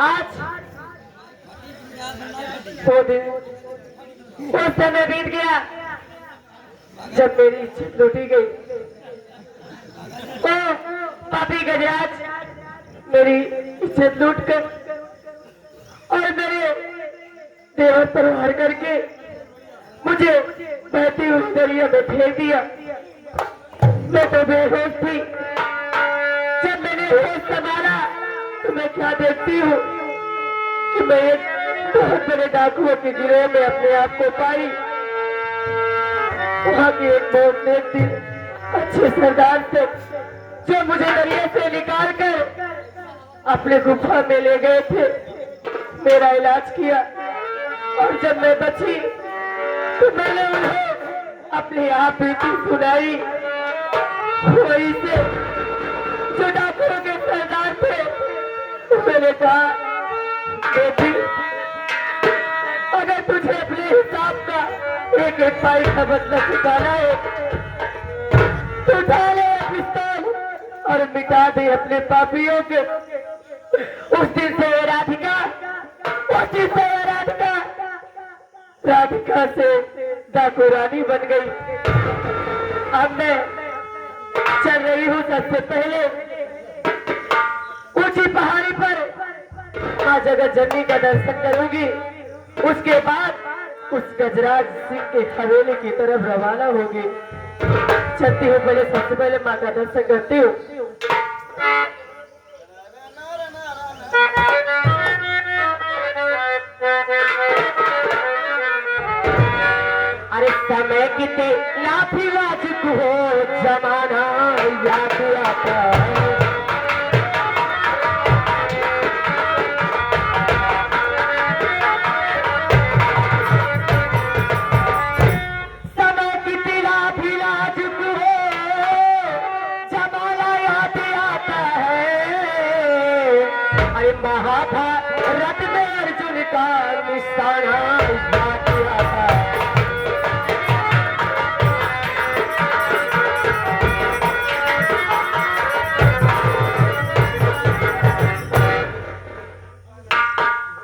आज वो दिन उस समय बीत गया जब मेरी इज्जत लूटी गई। ओ पापी गजराज मेरी इज्जत लूट कर और मेरे देवर पर वार करके मुझे बहती हुई दरिया में फेंक दिया। मैं तो बेहोश थी। जब मैंने होश संभाला तो मैं क्या देखती हूँ कि मैं एक बहुत बड़े डाकुओं के गिरोह में अपने आप को पाई। वहाँ की एक बहुत नेक थी अच्छे सरदार थे जो मुझे दरिया से निकाल कर अपने गुफा में ले गए थे, मेरा इलाज किया और जब मैं बची तो मैंने उन्हें अपनी आप बीती सुनाई। वही से जो डाकुओं के सरदार थे, तो मैंने कहा बेटी अगर तुझे अपने हिसाब का एक एक पाई का बदला चुकाना है तो उठा ले पिस्तौल और मिटा दे अपने पापियों के। उस दिन से राधिका राधिका से डाकू रानी बन गई। अब मैं चल रही हूँ सबसे पहले ऊंची पहाड़ी पर मां जगत जननी का दर्शन करूंगी। उसके बाद उस गजराज सिंह के हवेली की तरफ रवाना होगी। चलती हूँ, पहले सबसे पहले मां का दर्शन करती हूँ। अरे समय कितने लाफी वाजुक हो जमाना याद आता है। महाभारत में अर्जुन का निशाना याद आता है।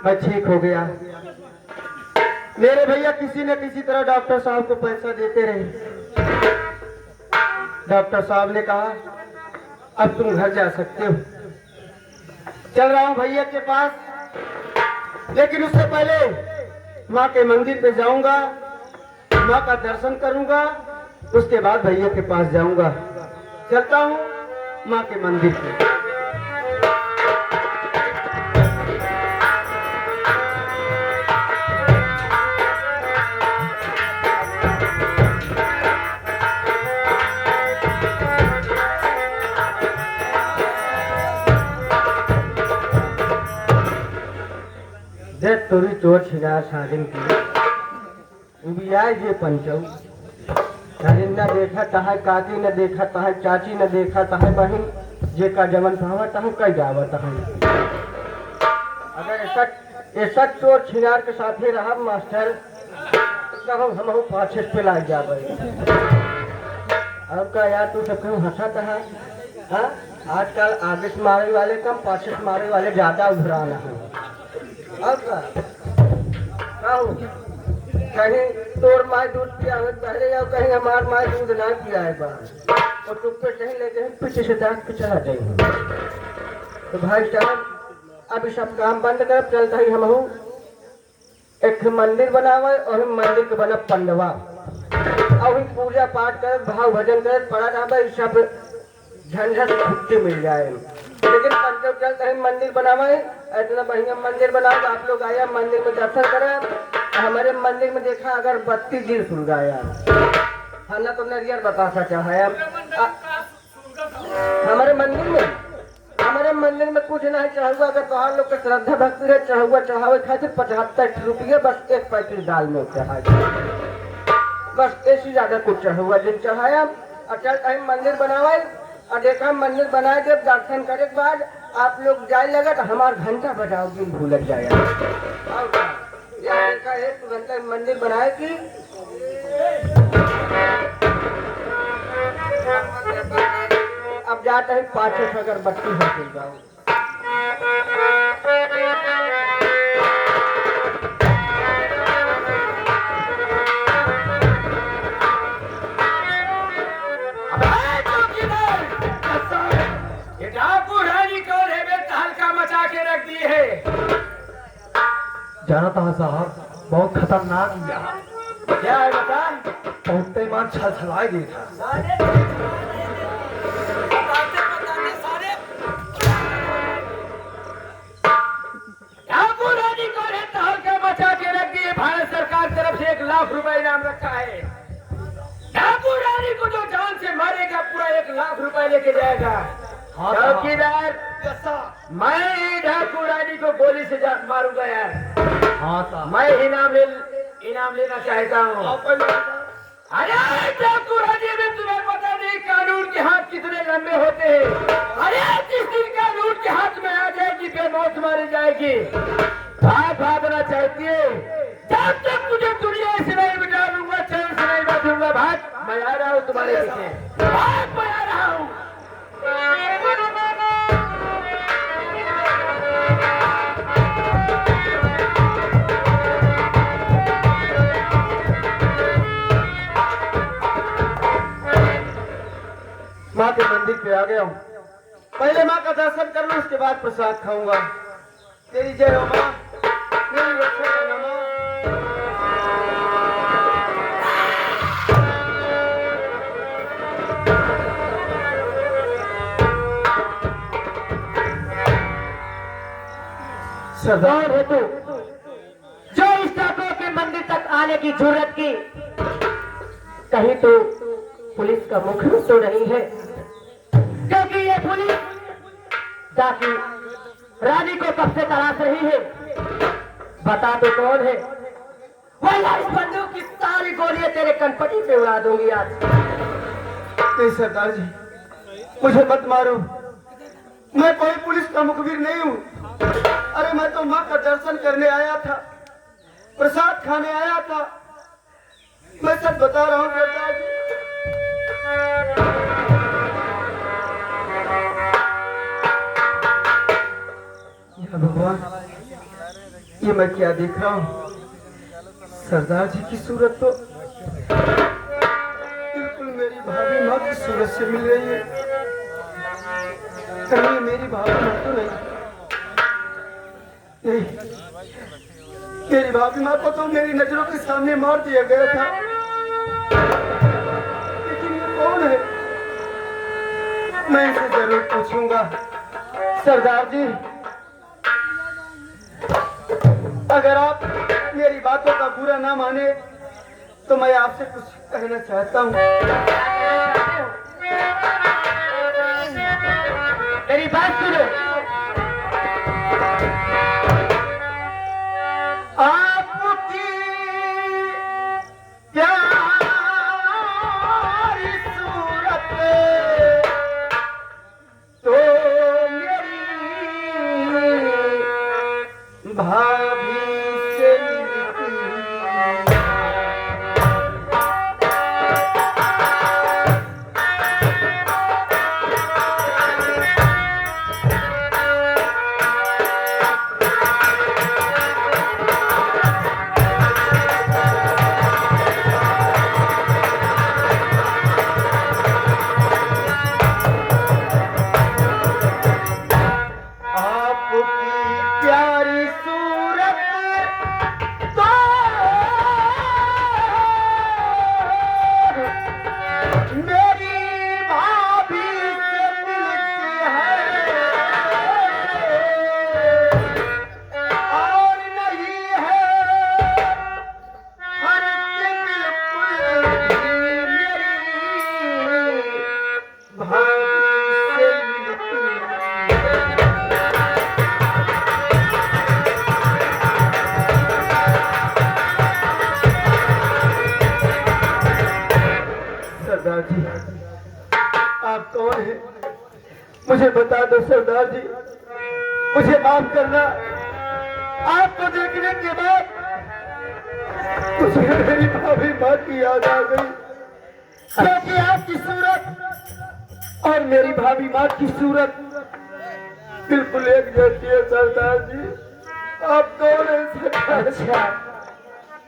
मैं ठीक हो गया। मेरे भैया किसी न किसी तरह डॉक्टर साहब को पैसा देते रहे। डॉक्टर साहब ने कहा अब तुम घर जा सकते हो। चल रहा हूं भैया के पास, लेकिन उससे पहले माँ के मंदिर पे जाऊंगा, माँ का दर्शन करूंगा, उसके बाद भैया के पास जाऊंगा। चलता हूं माँ के मंदिर पे। देख तोरी चोर छिनार साजिन की भी आए ये पंचऊ न देखा तहा काकी न देखा तहा चाची न देखा तहा बहन जे का जमन पावा तहा कई जावत है। अगर ऐसा चोर छिनार के साथे रहा मास्टर तब हम पाछे पे लाग जावे। अब का यार तू सब कहूँ हंसत है। हाँ आजकल आगे से मारे वाले कम, पाछे से मारे वाले ज्यादा उभराना है। अब कहीं तोर माँ दूध पिया पहले या कहीं हमार माँ दूध ना पिया है बार और टुक्के कहीं लेके पीछे से दांत पे चढ़ा जाएंगे। तो भाई साहब अब सब काम बंद कर, चलता ही हम एक मंदिर बनावे और मंदिर के बना पंडवा और पूजा पाठ कर भाव भजन कर पड़ा रहा सब झंझट छुट्टी मिल जाए। लेकिन पंचव चलते हैं मंदिर बनावे, इतना बढ़िया मंदिर बनाओ। आप लोग आया मंदिर में दर्शन करें। हमारे मंदिर में देखा अगर 32 दिन सुलगाया है ना, तो नरियर बतासा चाहे हमारे मंदिर मंदिर में कुछ नहीं चढ़ावा। अगर तोहार लोग के श्रद्धा भक्ति रहे चढ़ावा चढ़ावे खातिर 75 रुपये बस एक पैकेट दाल में चढ़ा बस ऐसी ज्यादा कुछ चढ़ावा दिन चढ़ाया। और चल कहीं मंदिर बनावे और देखा मंदिर बनाए जब दर्शन करे के बाद आप लोग जाए लगा तो हमार घंटा बजाओ दिन भूल जाएगा। देखा है तुरंत मंदिर बनाए की अब जाते हैं 500 अगरबत्ती हो चल जाओ। रख दी है जाना था साहब, बहुत खतरनाक क्या है बता। पहुंचते ईमान छलछलाए दी था। बचा के रख दिए। भारत सरकार तरफ से 1 लाख रुपए इनाम रखा है। ठाकुर रानी को जो जान से मारेगा पूरा 1 लाख रुपए लेके जाएगा। चौकीदार मैं ठाकुर रानी को गोली से मारूंगा यार। हाँ साहब, मैं इनाम लेना चाहता हूँ। अरे ठाकुर रानी में तुम्हें पता नहीं कानून के हाथ कितने लंबे होते हैं। अरे जिस दिन कानून के हाथ में आ जाएगी बेमौत मारी जाएगी। भागना चाहती है जब तक मुझे दुनिया से नहीं बिठा दूंगा चैन से नहीं बैठूंगा। भाग, मैं आ रहा हूँ तुम्हारे पीछे। भाग, मैं आ रहा हूँ। माँ के मंदिर पे आ गया हूँ। पहले माँ का दर्शन कर लूँ उसके बाद प्रसाद खाऊंगा। तेरी जय हो माँ, मेरी रक्षा करना माँ। सरदार है तू जो इस ठाकुर के मंदिर तक आने की जरूरत की। कहीं तो पुलिस का मुख तो नहीं है, क्योंकि ये पुलिस डाकू रानी को कब से तलाश रही है। बता तो कौन है, वरना इस बंदूक की सारी गोलियां तेरे कनपटी पे उड़ा दूंगी आज। नहीं सरदार जी, मुझे मत मारो। मैं कोई पुलिस का मुखबिर नहीं हूँ। अरे मैं तो माँ का दर्शन करने आया था, प्रसाद खाने आया था। मैं सच बता रहा हूँ सरदार जी। या भगवान, ये मैं क्या देख रहा हूँ। सरदार जी की सूरत तो बिल्कुल मेरी भाभी माँ की सूरत से मिल रही है। कहीं मेरी भाभी माँ तो नहीं, मेरी भाभी माँ को तो मेरी नजरों के सामने मार दिया गया था। लेकिन ये कौन है? मैं इसे जरूर पूछूंगा। सरदार जी, अगर आप मेरी बातों का बुरा ना माने तो मैं आपसे कुछ कहना चाहता हूँ। मेरी बात सुनो। आपकी प्यारी सूरत तो मेरी भाभी से मिलती। आपकी प्यारी सूरत मुझे बता दो सरदार जी, मुझे माफ करना। आपको देखने के बाद मुझे मेरी भाभी माँ की याद आ गई, क्योंकि आपकी सूरत और मेरी भाभी माँ की सूरत बिल्कुल एक जैसी है सरदार जी। आप कौन है सरदार? अच्छा,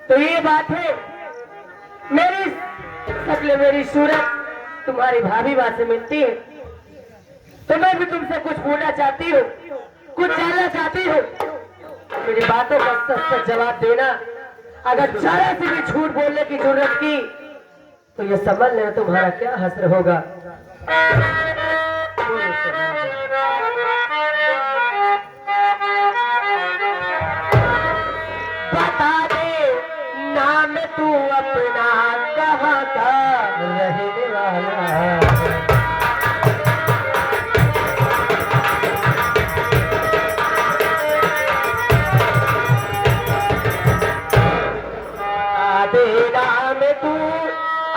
तो ये बात है, मेरी शक्ल मेरी सूरत तुम्हारी भाभी माँ से मिलती है, तो मैं भी तुमसे कुछ बोलना चाहती हूँ, कुछ जानना चाहती हूँ। मेरी बातों का सच सच जवाब देना। अगर जरा से भी झूठ बोलने की जरूरत की तो ये समझ लेना तुम्हारा क्या हश्र होगा। बता दे नाम तू अपना, कहाँ का रहने वाला है? नाम तू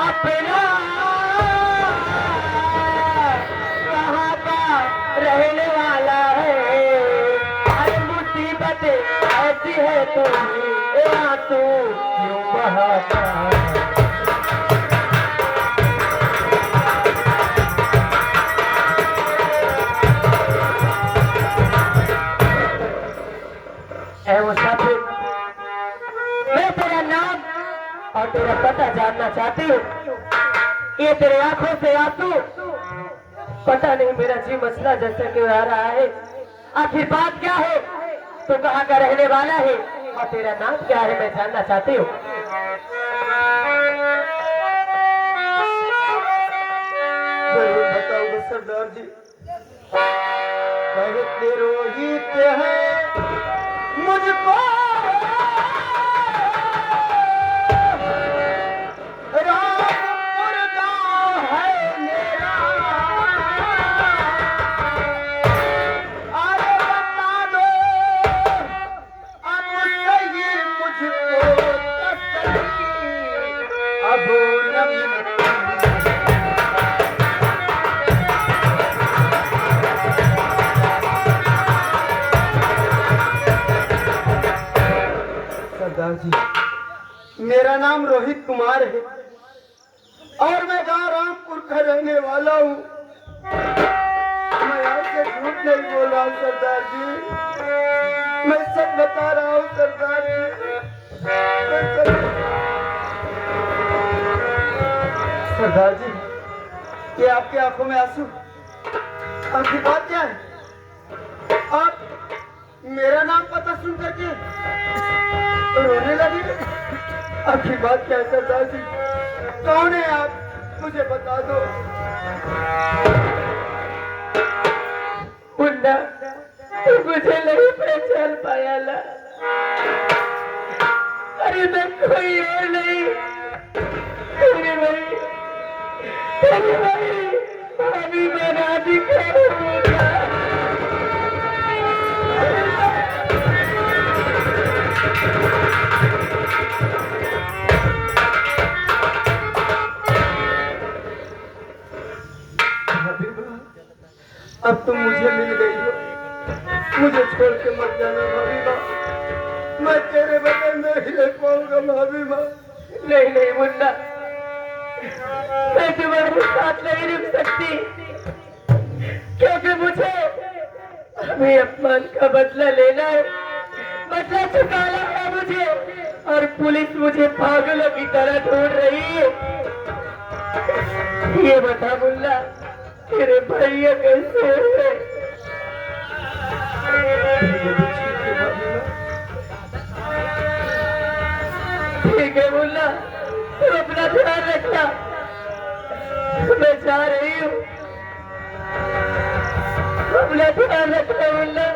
अपना, कहाँ का रहने वाला है? हर मुसीबत ऐसी है तू आंसू क्यों बहाता है? मुसाफिर, मैं तेरा नाम और तेरा पता जानना चाहती हूँ। ये तेरे आंखों से आंसू, पता नहीं मेरा जी मसला जैसे क्यों आ रहा है। आखिर बात क्या है? तू कहाँ का रहने वाला है और तेरा नाम क्या है, मैं जानना चाहती हूँ। जरूर बताऊंगा सरदार जी। कहते रोहित है मुझको रामपुर गाँव है मेरा, अरे बता दो अब सही मुझको तसल्ली, अब न सरदार जी, मेरा नाम रोहित कुमार है और मैं गांव रामपुर का रहने वाला हूँ। मैं आपसे झूठ नहीं बोल रहा हूँ सरदार जी, मैं सब बता रहा हूँ सरदार जी। सरदार जी, ये आपकी आंखों में आंसू, आपकी बात क्या है? आप मेरा नाम पता सुन करके रोने लगे? आपकी बात क्या है सरदार जी? कौन है आप? मुझे बता दो। मुन्ना, तू मुझे नहीं पहचान पाया ला। अरे मैं कोई और नहीं, तेरी भाभी बना दिखा होगा। अब तुम मुझे मिल गई हो, मुझे छोड़ के मत जाना भाभी माँ, मैं तेरे बगैर नहीं रह पाऊंगा भाभी माँ। नहीं नहीं मुन्ना, मैं तुम्हारे साथ नहीं रुक सकती, क्योंकि मुझे अभी अपमान का बदला लेना है, बदला चुकाना है मुझे, और पुलिस मुझे पागलों की तरह ढूंढ रही है। ये बता मुन्ना, तेरे भैया कैसे है? ठीक है मुन्ना, तुम अपना ध्यान रखना, मैं जा रही हूँ। अपना ध्यान रखना मुन्ना।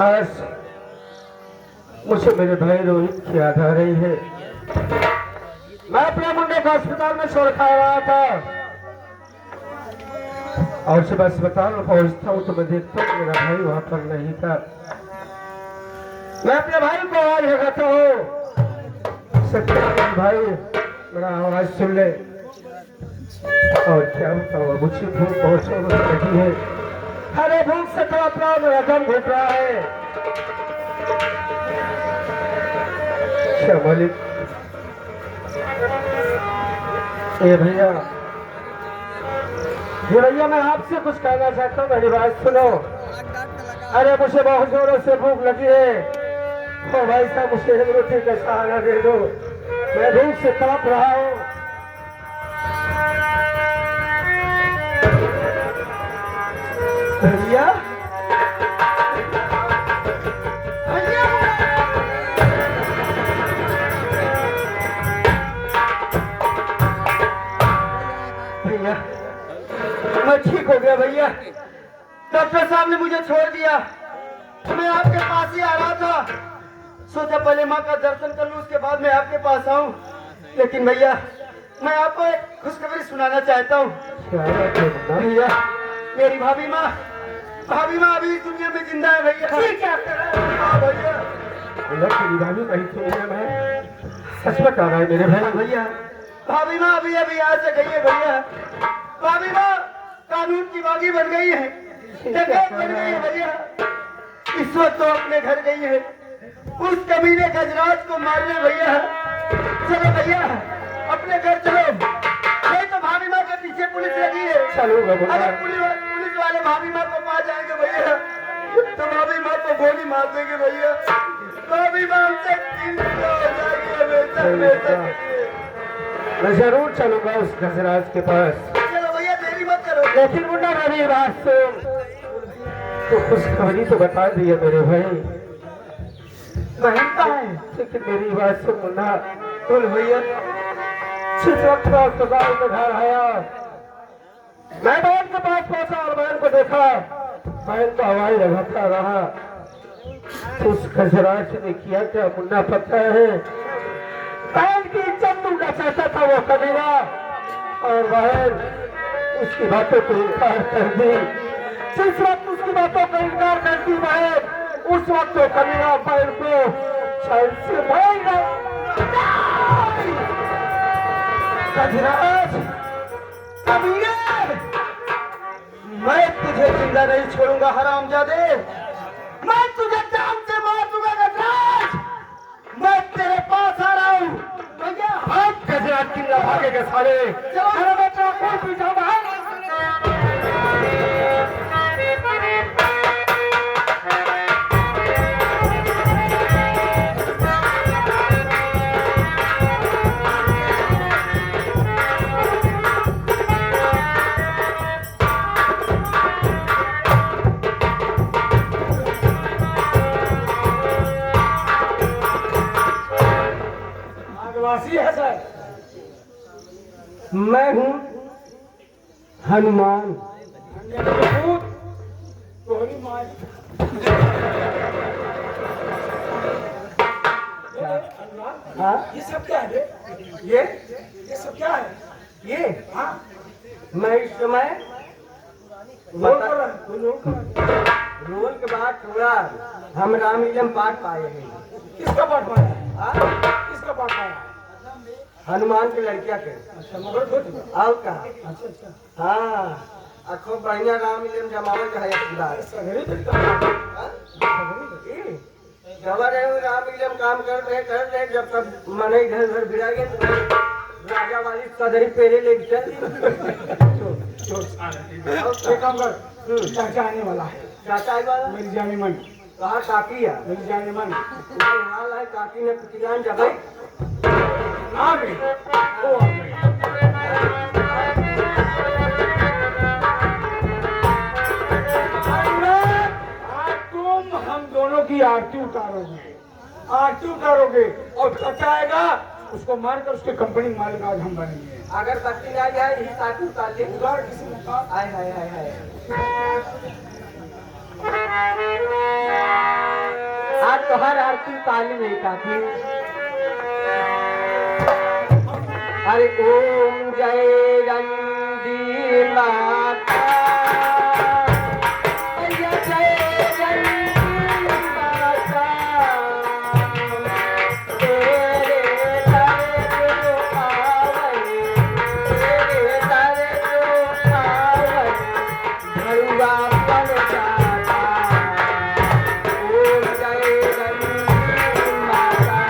आज मुझे मेरे भाई रोहित की याद आ रही है। मैं अपने मुंडे को अस्पताल में छोड़ खा रहा था और जब अस्पताल में पहुंचता हूँ तो मैं देखता हूँ मेरा भाई वहां पर नहीं था। मैं अपने भाई को आवाज लगाता हूँ, सत्य भाई मेरा आवाज सुन ले। और क्या बताऊँ, मुझे भूख बहुत लगी है। अरे भूख से तो अपना मेरा दम घुट रहा है। क्या मालिक, ये भैया मैं आपसे कुछ कहना चाहता हूँ, मेरी बात सुनो। अरे मुझे बहुत जोरों से भूख लगी है। ओ भाई साहब, मुझे एक रोटी का सहारा दे दो, मैं भूख से तड़प रहा हूँ। भैया भैया मैं ठीक हो गया भैया। डॉक्टर साहब ने मुझे छोड़ दिया। मैं आपके पास ही आ रहा था, सोचा पहले माँ का दर्शन कर लूं, उसके बाद मैं आपके पास आऊं। लेकिन भैया मैं आपको एक खुशखबरी सुनाना चाहता हूँ। भैया मेरी भाभी माँ अभी इस दुनिया में जिंदा है भैया। क्या हाँ भैया, मेरी भाभी कहीं दुनिया में सच बता रहा है मेरे भाई। भैया भाभी माँ अभी यहाँ से गई है भैया। भाभी माँ कानून की बागी बन गई है, बन गई है भैया। इस वक्त तो अपने घर गई है उस कमीने गजराज को मारने भैया। चलो भैया अपने घर चलो, नहीं तो भाभी माँ के पीछे पुलिस लगी है। चलो अगर पुलिस वाले भाभी माँ को पा जाएंगे भैया तो भाभी माँ को गोली मार देंगे भैया। भाभी माँ हमसे मैं जरूर चलूंगा उस गजराज के पास। चलो भैया देरी मत करो। लेकिन मुन्ना मेरी बात सुन, तो खुशखबरी तो बता दी है मेरे भाई। बहन का है, लेकिन मेरी बात सुन मुन्ना। बोल भैया। जिस वक्त मैं अस्पताल में घर आया, मैं बहन के पास पहुंचा और बहन को देखा, बहन को हवाई लगाता रहा। तो उस गजराज ने किया क्या मुन्ना पता है? बहन की इज्जत टूटना चाहता था वो कमीना, और बहन उसकी बातों को इनकार कर दी। जिस वक्त उसकी बातों को इनकार करती बहन, उस वक्त वो कमीना बहन को चैन से मार गया। गजराज कमीने, मैं तुझे जिंदा नहीं छोड़ूंगा हरामजादे। मैं तुझे जान से मार दूंगा गजराज। मैं तेरे पास आ रहा हूँ भैया। हम गजराज की भागेगा साले। चलो बेटा कोई पीछा भाई। है सर, मैं हूँ हनुमान। हाँ ये सब क्या है? ये सब क्या है? ये हाँ मैं इस समय रोल के बाद थोड़ा हम रामलीला पाठ पाए हैं। किसका पाठ पाया? किसका पाठ पाया? हनुमान की लड़किया के। अच्छा और कहा? अच्छा हाँ खूब बढ़िया रामलीला जमावल का है। खबर है रामलीला काम कर रहे जब तक मन इधर उधर भिड़ा गया तो राजा वाली सदरी पेरे ले चल। काम कर, चाचा आने वाला है। चाचा आने वाला? मेरी जाने मन। कहा काकी है? मेरी जाने मन। हाल है काकी ने पिछलान जब आ गई। तुम हम दोनों की आरती उतारोगे और चाचा आएगा उसको मारकर उसके कंपनी मालिक आज हम बनेंगे। अगर बच्ची आ जाए यही साथ उतार ले। उतार किसी मुकाम। हाय हाय हाय हाय। काकी काली नहीं काकी। अरे ओम जय रंडी माता, जय जय रंडी माता, तेरे दर जो आवन, तेरे दर जो आवन, भरुआ बन जाता। ओम जय रंडी माता,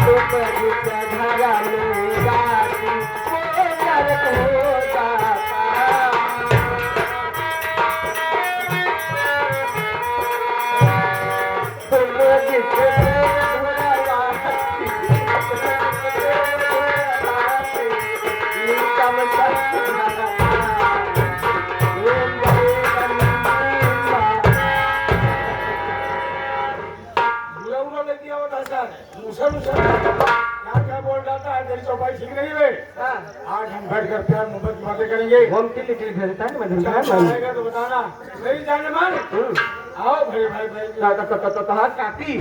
तुम दुख धरा मेरा वो नरक हो जाता। तुम जिसे नीतम सत्य क्या बोल जाता है? तेरी चौपाई ठीक नहीं है। आज हम बैठ कर प्यार मोहब्बत की बातें करेंगे। हम कितनी चीज भेजता है मैं आएगा तो बताना। मेरी जाने मान आओ भाई भाई भाई। तो काकी